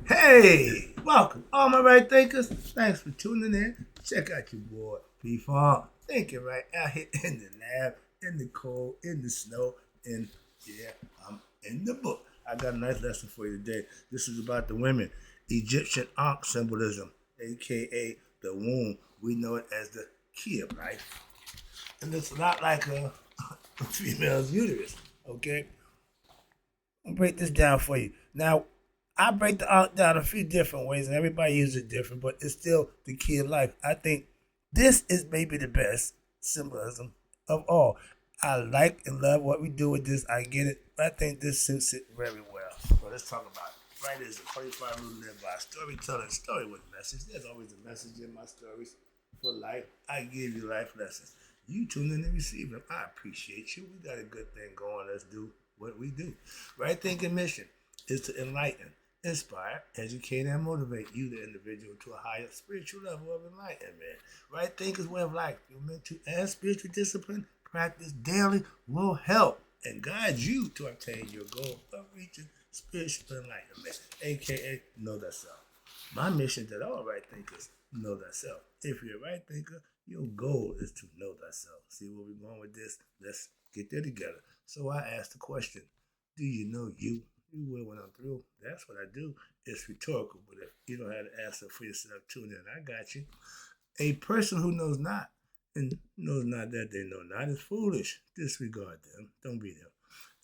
Hey, welcome, all my right thinkers. Thanks for tuning in. Check out your boy, P Farm. Thinking right out here in the lab, in the cold, in the snow, and yeah, I'm in the book. I got a nice lesson for you today. This is about the women. Egyptian Ankh symbolism, aka the womb. We know it as the key of life. And it's a lot like a female's uterus, okay? I'll break this down for you. Now, I break the art down a few different ways, and everybody uses it different, but it's still the key of life. I think this is maybe the best symbolism of all. I like and love what we do with this. I get it. But I think this suits it very well. So let's talk about it. Right is a 25 rule live by storytelling. Story with message. There's always a message in my stories for life. I give you life lessons. You tune in and receive them. I appreciate you. We got a good thing going. Let's do what we do. Right thinking mission is to enlighten, inspire, educate, and motivate you, the individual, to a higher spiritual level of enlightenment. Right thinking's way of life, your mental and spiritual discipline, practice daily, will help and guide you to attain your goal of reaching spiritual enlightenment, aka know thyself. My mission is that all right thinkers know thyself. If you're a right thinker, your goal is to know thyself. See where we're going with this? Let's get there together. So I asked the question, do you know you? You will when I'm through. That's what I do. It's rhetorical, but if you don't have the answer for yourself, tune in. I got you. A person who knows not and knows not that they know not is foolish. Disregard them. Don't be them.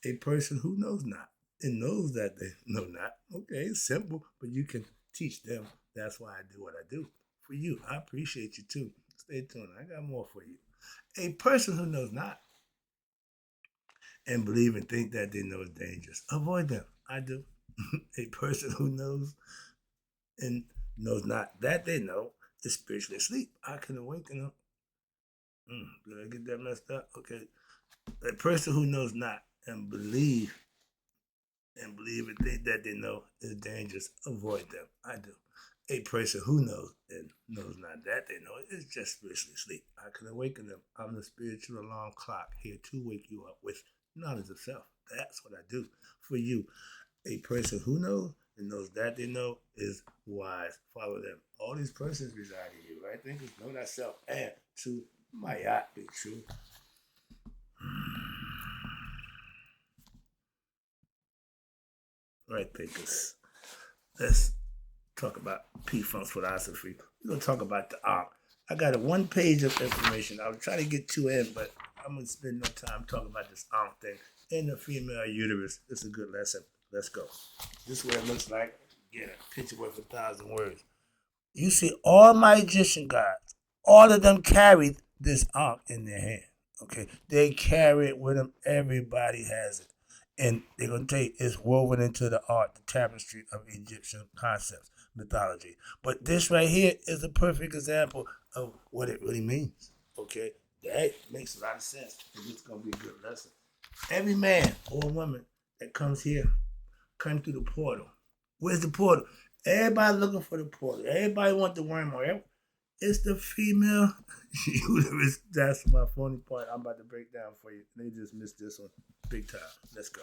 A person who knows not and knows that they know not. Okay, it's simple, but you can teach them. That's why I do what I do. For you, I appreciate you too. Stay tuned. I got more for you. A person who knows not and believe and think that they know is dangerous. Avoid them. I do. A person who knows and knows not that they know is spiritually asleep. I can awaken them. Did I get that messed up? Okay. A person who knows not and believe and think that they know is dangerous. Avoid them. I do. A person who knows and knows not that they know is just spiritually asleep. I can awaken them. I'm the spiritual alarm clock here to wake you up with knowledge of self. That's what I do for you. A person who knows and knows that they know is wise. Follow them. All these persons reside in you, right? Thinkers know thyself. And to my yacht be true. Right thinkers. Let's talk about P Funk's philosophy. We're gonna talk about the Ankh. I got a one page of information. I'll try to get two in, but I'm gonna spend no time talking about this Ankh thing in the female uterus. It's a good lesson. Let's go. This is what it looks like. Get a picture worth 1,000 words. You see, all my Egyptian gods, all of them carried this Ankh in their hand. Okay, they carry it with them. Everybody has it, and they're gonna tell you it's woven into the art, the tapestry of Egyptian concepts, mythology. But this right here is a perfect example of what it really means. Okay, that makes a lot of sense. It's gonna be a good lesson. Every man or woman that comes here comes through the portal. Where's the portal? Everybody looking for the portal. Everybody want the wormhole. It's the female uterus. That's my funny part. I'm about to break down for you. They just missed this one big time. Let's go.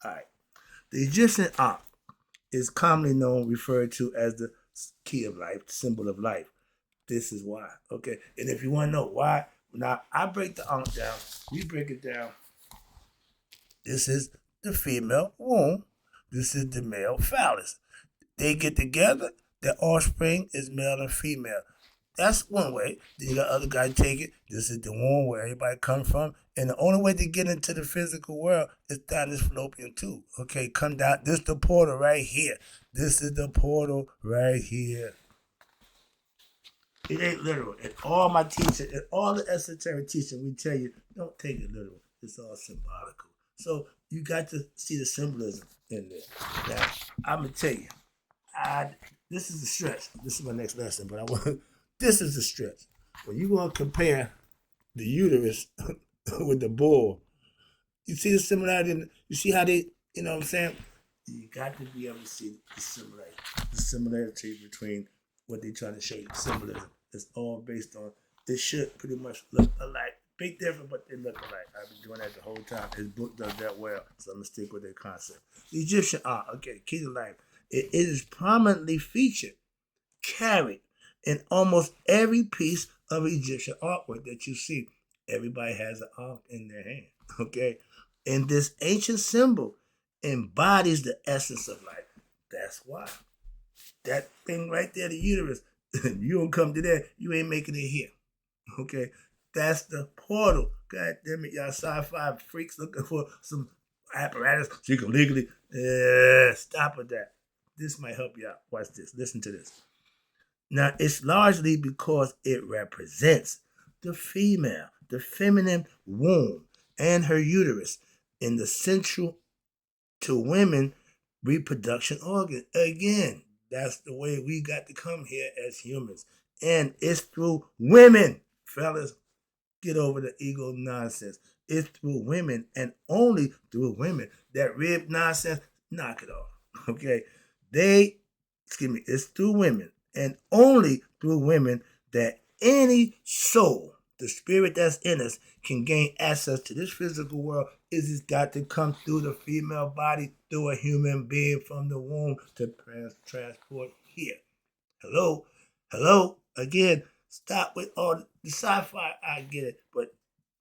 All right. The Egyptian Ankh is commonly known, referred to as the key of life, symbol of life. This is why. Okay. And if you want to know why, now I break the Ankh down. We break it down. This is the female womb. This is the male phallus. They get together, their offspring is male and female. That's one way. Then you got other guys take it. This is the womb where everybody comes from. And the only way to get into the physical world is down this fallopian tube. Okay, come down. This is the portal right here. This is the portal right here. It ain't literal. And all my teaching, and all the esoteric teaching, we tell you, don't take it literal. It's all symbolical. So you got to see the symbolism in there. Now, I'm going to tell you, this is a stretch. This is my next lesson, but I want this is a stretch. When you want to compare the uterus with the bull, you see the similarity. You see how they, you know what I'm saying? You got to be able to see the similarity between what they're trying to show you. Symbolism. It's all based on. They should pretty much look alike. Big difference, but they look alike. I've been doing that the whole time. His book does that well, so I'm gonna stick with that concept. The Egyptian art, okay, key to life. It is prominently featured, carried in almost every piece of Egyptian artwork that you see. Everybody has an ankh in their hand, okay? And this ancient symbol embodies the essence of life. That's why. That thing right there, the uterus, you don't come to that, you ain't making it here, okay? That's the portal. God damn it, y'all sci-fi freaks looking for some apparatus so you can legally stop with that. This might help you out. Watch this. Listen to this. Now, it's largely because it represents the female, the feminine womb and her uterus in the central to women reproduction organ. Again, that's the way we got to come here as humans. And it's through women, fellas. Get over the ego nonsense. It's through women and only through women. That rib nonsense, knock it off. Okay? It's through women and only through women that any soul, the spirit that's in us, can gain access to this physical world. It's got to come through the female body, through a human being from the womb to transport here. Hello? Again, stop with all the sci-fi. I get it, but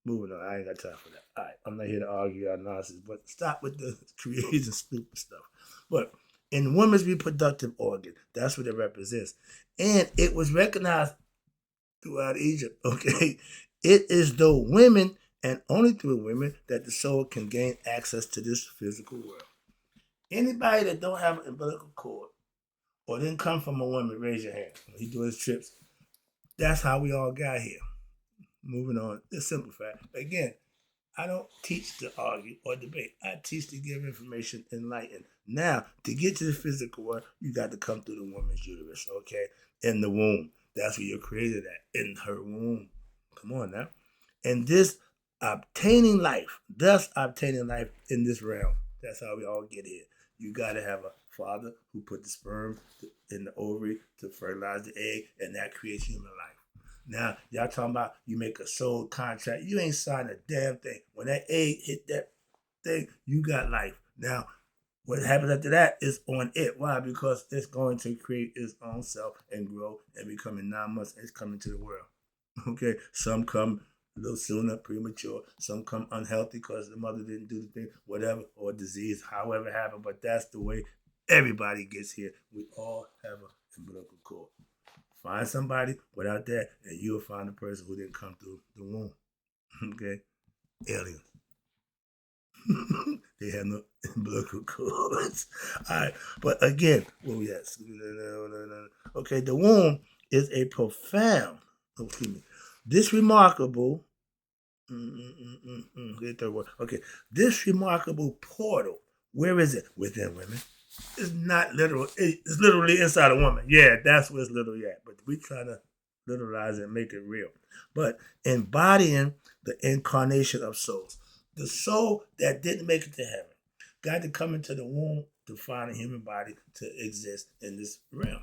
moving on. I ain't got time for that. All right, I'm not here to argue our nonsense, but stop with the crazy stupid stuff. But in women's reproductive organ, that's what it represents. And it was recognized throughout Egypt, okay? It is through women and only through women that the soul can gain access to this physical world. Anybody that don't have an umbilical cord or didn't come from a woman, raise your hand. When he do his trips. That's how we all got here. Moving on. It's simple fact. Again, I don't teach to argue or debate. I teach to give information, enlighten. Now, to get to the physical world, you got to come through the woman's uterus, okay? In the womb. That's where you're created at, in her womb. Come on now. And thus obtaining life in this realm. That's how we all get here. You got to have a father who put the sperm in the ovary to fertilize the egg, and that creates human life. Now, y'all talking about you make a soul contract. You ain't signed a damn thing. When that egg hit that thing, you got life. Now, what happens after that is on it. Why? Because it's going to create its own self and grow and become in 9 months. It's coming to the world. Okay? Some come a little sooner, premature. Some come unhealthy because the mother didn't do the thing, whatever, or disease, however it happened. But that's the way everybody gets here. We all have an umbilical cord. Find somebody without that, and you'll find a person who didn't come through the womb. Okay? Aliens. They have no umbilical cords. All right. But again, where we at? Okay, the womb is a profound, this remarkable, okay, this remarkable portal, where is it? Within women. It's not literal. It's literally inside a woman. Yeah, that's where it's literally at. But we try to literalize it and make it real. But embodying the incarnation of souls. The soul that didn't make it to heaven got to come into the womb to find a human body to exist in this realm.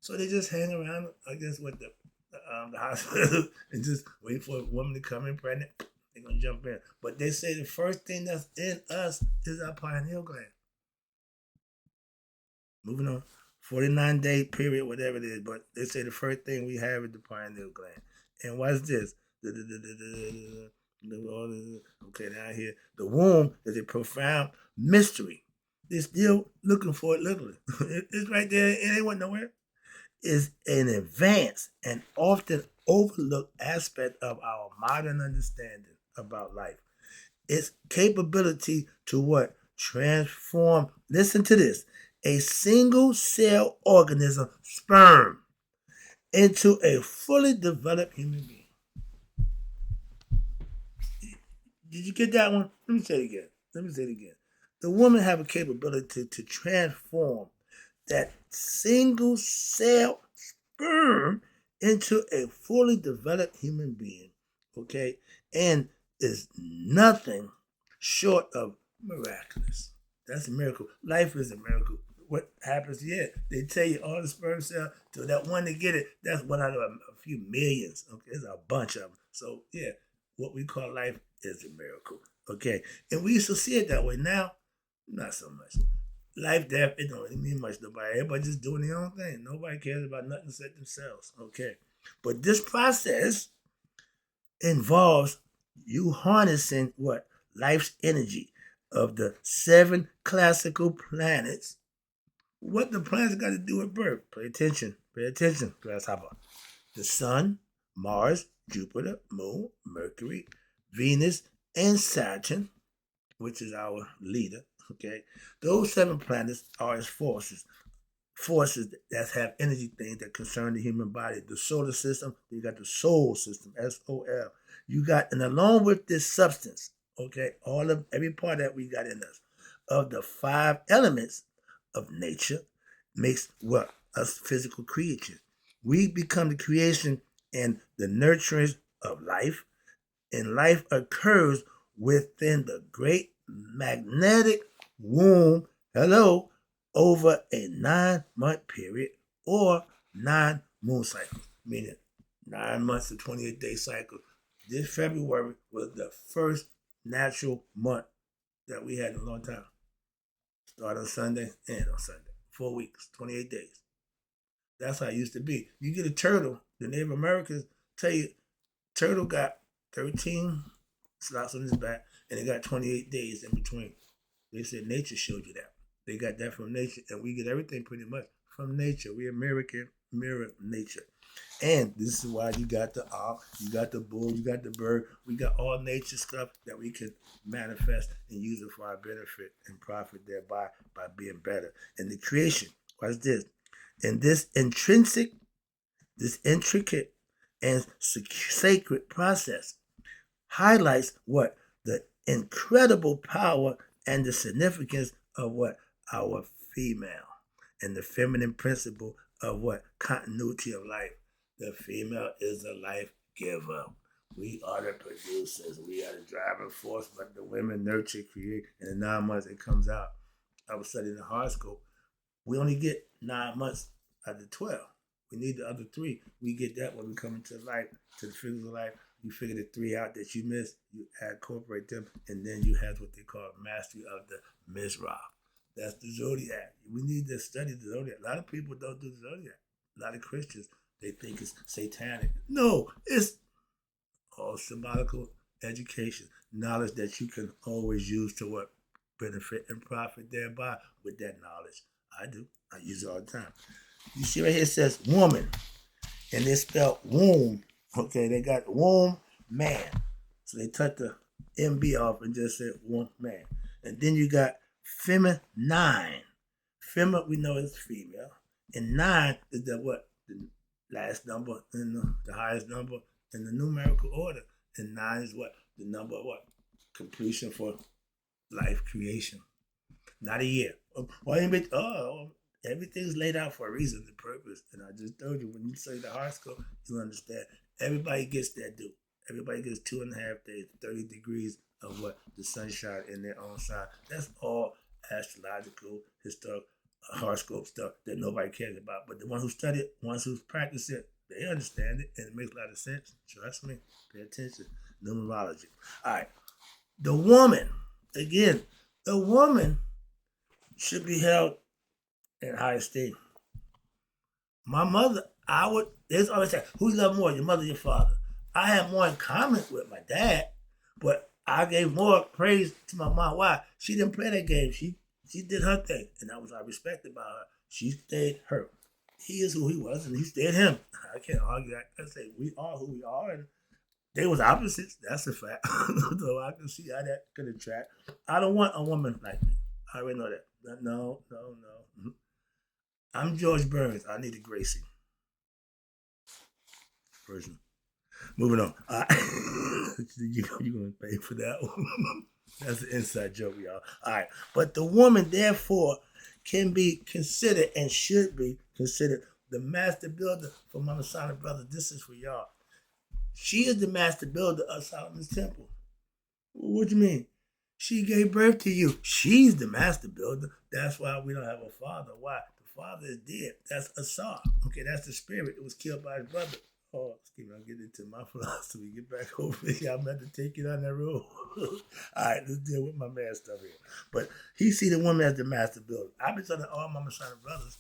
So they just hang around, I guess, with the hospital and just wait for a woman to come in pregnant. They're going to jump in. But they say the first thing that's in us is our pineal gland. Moving on. 49-day period, whatever it is. But they say the first thing we have is the pineal gland. And what's this? Okay, down here. The womb is a profound mystery. They're still looking for it literally. It's right there. It ain't went nowhere. It's an advanced and often overlooked aspect of our modern understanding about life. Its capability to what? Transform, listen to this, a single cell organism, sperm, into a fully developed human being. Did you get that one? Let me say it again. The woman have a capability to transform that single cell sperm into a fully developed human being, okay? And is nothing short of miraculous. That's a miracle. Life is a miracle. What happens? Yeah, they tell you all the sperm cells, to that one to get it, that's one out of a few millions. Okay, there's a bunch of them. So yeah, what we call life is a miracle. Okay, and we used to see it that way. Now, not so much. Life, death, it don't really mean much to nobody. Everybody just doing their own thing. Nobody cares about nothing except themselves. Okay. But this process involves you harnessing what? Life's energy of the 7 classical planets. What the planets got to do with birth? Pay attention. Pay attention, grasshopper. The Sun, Mars, Jupiter, Moon, Mercury, Venus, and Saturn, which is our leader. Okay, those 7 planets are its forces that have energy things that concern the human body. The solar system, you got the soul system, SOL. You got, and along with this substance, okay, every part that we got in us, of the 5 elements of nature makes what? Us physical creatures. We become the creation and the nurturers of life, and life occurs within the great magnetic womb, hello, over a 9-month period or 9 moon cycles, meaning 9 months to 28-day cycle. This February was the first natural month that we had in a long time. Start on Sunday, end on Sunday. 4 weeks, 28 days. That's how it used to be. You get a turtle, the Native Americans tell you, turtle got 13 slots on his back, and it got 28 days in between. They said nature showed you that. They got that from nature, and we get everything pretty much from nature. We American mirror nature. And this is why you got the ox, you got the bull, you got the bird. We got all nature stuff that we can manifest and use it for our benefit and profit thereby by being better. And the creation, watch this. And this intricate and sacred process highlights what? The incredible power and the significance of what? Our female and the feminine principle of what? Continuity of life. The female is a life giver. We are the producers. We are the driving force, but the women nurture, create, and in 9 months it comes out. I was studying the horoscope. We only get 9 months out of the 12. We need the other 3. We get that when we come into life, to the physical life. You figure the 3 out that you missed, you incorporate them, and then you have what they call mastery of the Mizrah. That's the zodiac. We need to study the zodiac. A lot of people don't do the zodiac. A lot of Christians, they think it's satanic. No, it's all symbolical education, knowledge that you can always use to what? Benefit and profit thereby with that knowledge. I do. I use it all the time. You see right here it says woman, and they spelled womb. Okay, they got womb man. So they took the MB off and just said womb man. And then you got feminine. Fema, we know is female. And 9 is the what? The last number and the highest number in the numerical order. And 9 is what? The number of what? Completion for life creation. Not a year. Everything's laid out for a reason and purpose. And I just told you, when you say the horoscope, you understand. Everybody gets that due. Everybody gets 2.5 days, 30 degrees of what? The sunshine in their own sign. That's all astrological, historical, horoscope stuff that nobody cares about. But the ones who study it, ones who practice it, they understand it, and it makes a lot of sense. Trust me. Pay attention. Numerology. All right. The woman, again, the woman should be held in high esteem. My mother, there's always say, who you love more, your mother or your father? I had more in common with my dad, but I gave more praise to my mom. Why? She didn't play that game. She did her thing, and that was what I respected about her. She stayed her. He is who he was, and he stayed him. I can't argue that. I say we are who we are, and they was opposites. That's a fact. So I can see how that could attract. I don't want a woman like me. I already know that. No. I'm George Burns. I need a Gracie version. Moving on. You're going to pay for that one. That's an inside joke, y'all. All right. But the woman, therefore, can be considered and should be considered the master builder for my Masonic brothers. This is for y'all. She is the master builder of Solomon's temple. What do you mean? She gave birth to you. She's the master builder. That's why we don't have a father. Why? The father is dead. That's Asar. Okay, that's the spirit. It was killed by his brother. Oh, excuse me, I'm getting into my philosophy. Get back over here. I'm about to take you down that road. All right, let's deal with my man stuff here. But he see the woman as the master builder. I've been telling all my Masonic brothers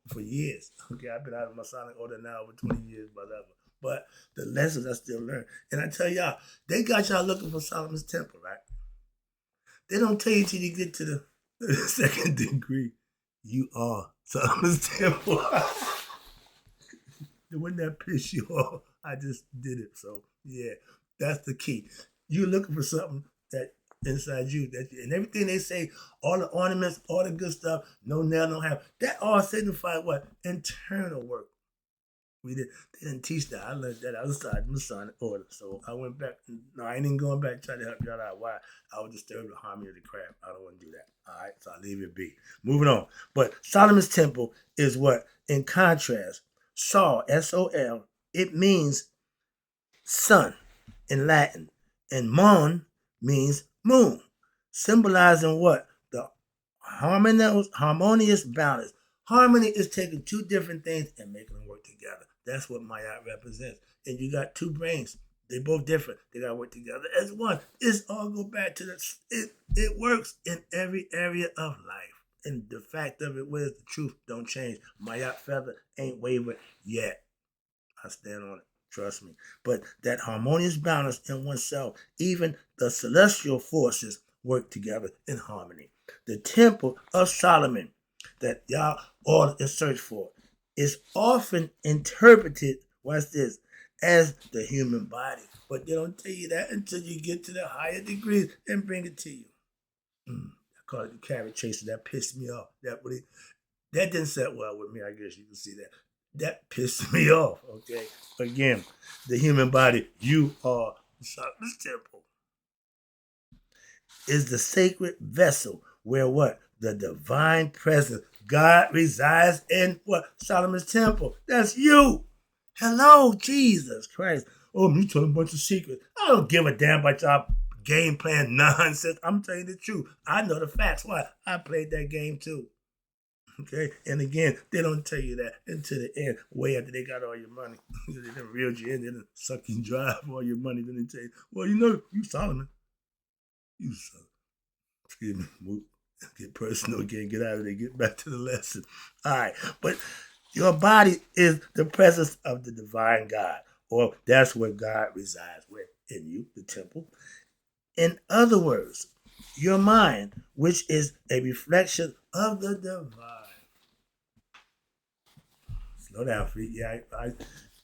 for years. Okay, I've been out of Masonic order now over 20 years, whatever. But the lessons I still learn. And I tell y'all, they got y'all looking for Solomon's Temple, right? They don't tell you till you get to the second degree. You are Solomon's Temple. Wouldn't that piss you off? I just did it. So yeah, that's the key. You're looking for something that inside you, and everything they say, all the ornaments, all the good stuff, no nail, no have. That all signifies what? Internal work. They didn't teach that. I learned that outside the Masonic order. So I went back. No, I ain't even going back trying to help y'all out. Why? I would disturb the harmony of the crab. I don't want to do that. All right, so I'll leave it be. Moving on. But Solomon's Temple is what? In contrast, Sol, S-O-L, it means sun in Latin. And Mon means moon. Symbolizing what? The harmonious balance. Harmony is taking two different things and making them work together. That's what Mayat represents. And you got two brains. They both different. They got to work together as one. It's all go back to it works in every area of life. And the fact of it was the truth don't change. Mayat feather ain't wavered yet. I stand on it. Trust me. But that harmonious balance in oneself, even the celestial forces work together in harmony. The Temple of Solomon that y'all all in search for is often interpreted, watch this, as the human body. But they don't tell you that until you get to the higher degrees and bring it to you. I call it the carrot chaser. That pissed me off. That didn't set well with me, I guess you can see that. That pissed me off, okay? Again, the human body, you are Solomon's Temple, is the sacred vessel where what? The divine presence, God resides in what? Solomon's Temple. That's you. Hello, Jesus Christ. Oh, you telling a bunch of secrets. I don't give a damn about y'all game plan nonsense. I'm telling you the truth. I know the facts. Why? I played that game too. Okay, and again, they don't tell you that until the end, way after they got all your money. They done reeled you in, they done suck you dry for all your money. Then they tell you, well, you know, you Solomon. You Solomon. Excuse me. Get personal again. Get out of there. Get back to the lesson. All right, but your body is the presence of the divine God, or that's where God resides, where in you, the temple. In other words, your mind, which is a reflection of the divine. Slow down, feet. Yeah,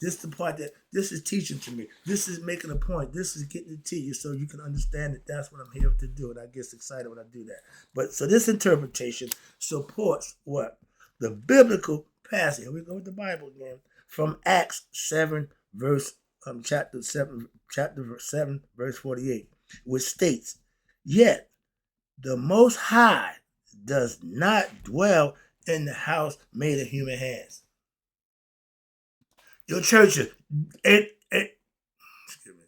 this is the part that this is teaching to me. This is making a point. This is getting it to you so you can understand that that's what I'm here to do. And I get excited when I do that. But so this interpretation supports what? The biblical passage. Here we go with the Bible again. From Acts 7, chapter 7, verse 48, which states, yet the Most High does not dwell in the house made of human hands. Your churches, excuse me.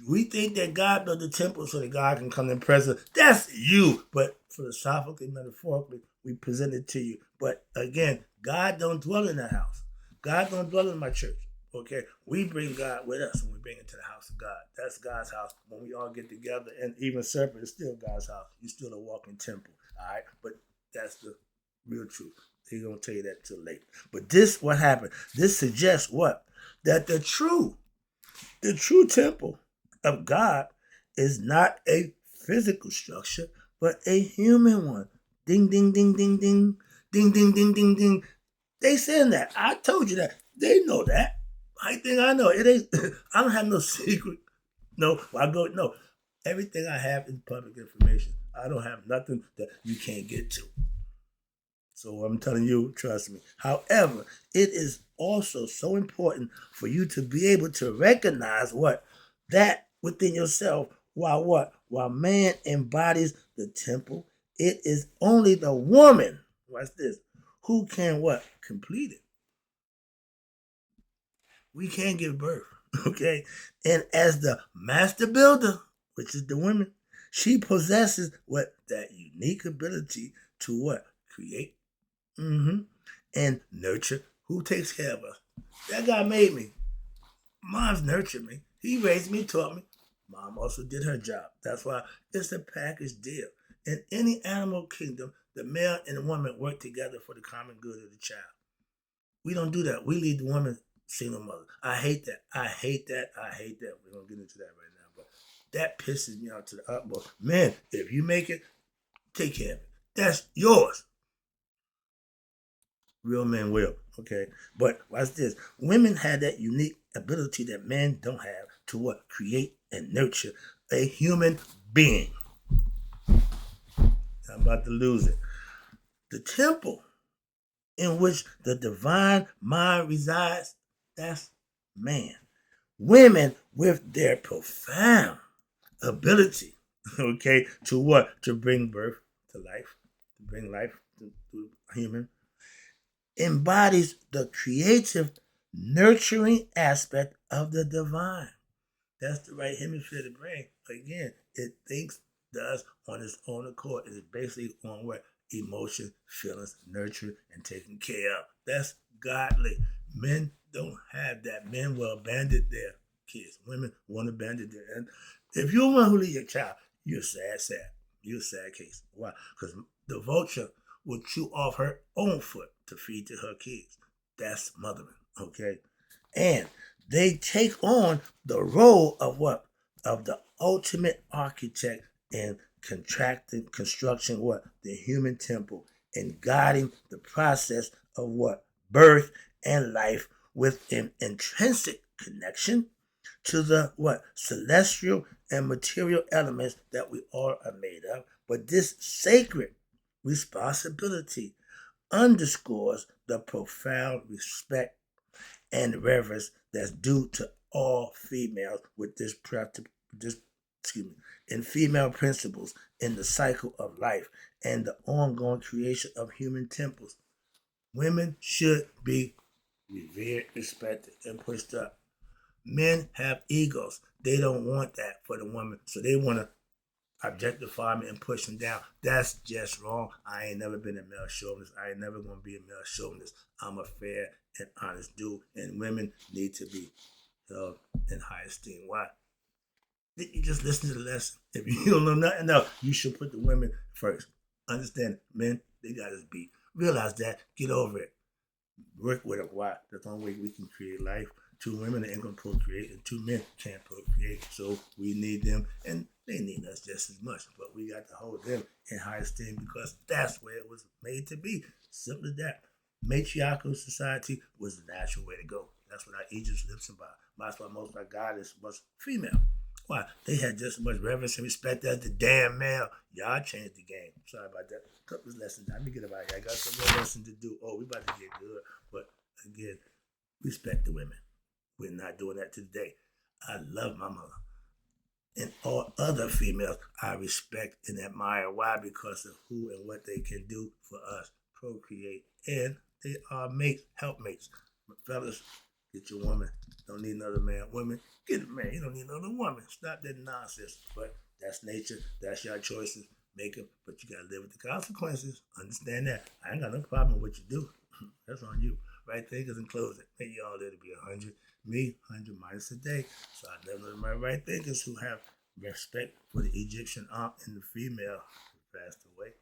We think that God built the temple so that God can come in presence. That's you. But philosophically, metaphorically, we present it to you. But again, God don't dwell in that house. God don't dwell in my church. Okay? We bring God with us when we bring it to the house of God. That's God's house. When we all get together, and even separate, it's still God's house. You're still a walking temple. All right? But that's the real truth. They're going to tell you that till late. But this, what happened? This suggests what? That the true temple of God is not a physical structure, but a human one. Ding, ding, ding, ding, ding. Ding, ding, ding, ding, ding. They saying that. I told you that. They know that. I think I know. It ain't. I don't have no secret. No, no. Everything I have is public information. I don't have nothing that you can't get to. So I'm telling you, trust me. However, it is also so important for you to be able to recognize what? That within yourself. While what? While man embodies the temple, it is only the woman, watch this, who can what? Complete it. We can't give birth, okay? And as the master builder, which is the woman, she possesses what? That unique ability to what? Create. And nurture. Who takes care of us? That God made me. Mom's nurtured me. He raised me, taught me. Mom also did her job. That's why it's a package deal. In any animal kingdom, the male and the woman work together for the common good of the child. We don't do that. We leave the woman single mother. I hate that. I hate that. I hate that. We're going to get into that right now. But that pisses me off to the utmost. Man, if you make it, take care of it. That's yours. Real men will. Okay. But watch this. Women have that unique ability that men don't have to what? Create and nurture a human being. I'm about to lose it. The temple in which the divine mind resides, that's man. Women with their profound ability, okay, to what? To bring birth to life, to bring life to a human, embodies the creative, nurturing aspect of the divine. That's the right hemisphere of the brain. Again, it thinks, does on its own accord. It is basically on what? Emotion, feelings, nurture, and taking care of. That's godly. Men don't have that. Men will abandon their kids. Women won't abandon their. And if you're one who leave your child, you're sad. You're a sad case. Why? Because the vulture will chew off her own foot to feed to her kids. That's mothering. Okay? And they take on the role of what? Of the ultimate architect in construction what? The human temple, and guiding the process of what? Birth and life with an intrinsic connection to the what? Celestial and material elements that we all are made of. But this sacred responsibility underscores the profound respect and reverence that's due to all females with in female principles in the cycle of life and the ongoing creation of human temples. Women should be revered, respected, and pushed up. Men have egos. They don't want that for the woman, so they want to objectify me and push them down. That's just wrong. I ain't never been a male chauvinist. I ain't never gonna be a male chauvinist. I'm a fair and honest dude, and women need to be held in high esteem. Why? You just listen to the lesson. If you don't know nothing else, you should put the women first. Understand, men, they got us beat. Realize that. Get over it. Work with them. Why? That's the only way we can create life. Two women ain't gonna procreate, and two men can't procreate. So we need them, and they need us just as much. But we got to hold them in high esteem because that's where it was made to be. Simple as that. Matriarchal society was the natural way to go. That's what our Egypts lived by. That's why most of our goddess was female. Why? They had just as much reverence and respect as the damn male. Y'all changed the game. Sorry about that. Couple of lessons. Let me get about here. I got some more lessons to do. Oh, we about to get good. But again, respect the women. We're not doing that today. I love my mother. And all other females I respect and admire. Why? Because of who and what they can do for us. Procreate. And they are mates, helpmates. Fellas, get your woman. Don't need another man. Women, get a man. You don't need another woman. Stop that nonsense. But that's nature. That's your choices. Make them. But you got to live with the consequences. Understand that. I ain't got no problem with what you do. That's on you. Right thinkers in closing. May y'all live to be 100. Me, 100 minus a day. So I never know my right thinkers who have respect for the Egyptian aunt and the female who passed away.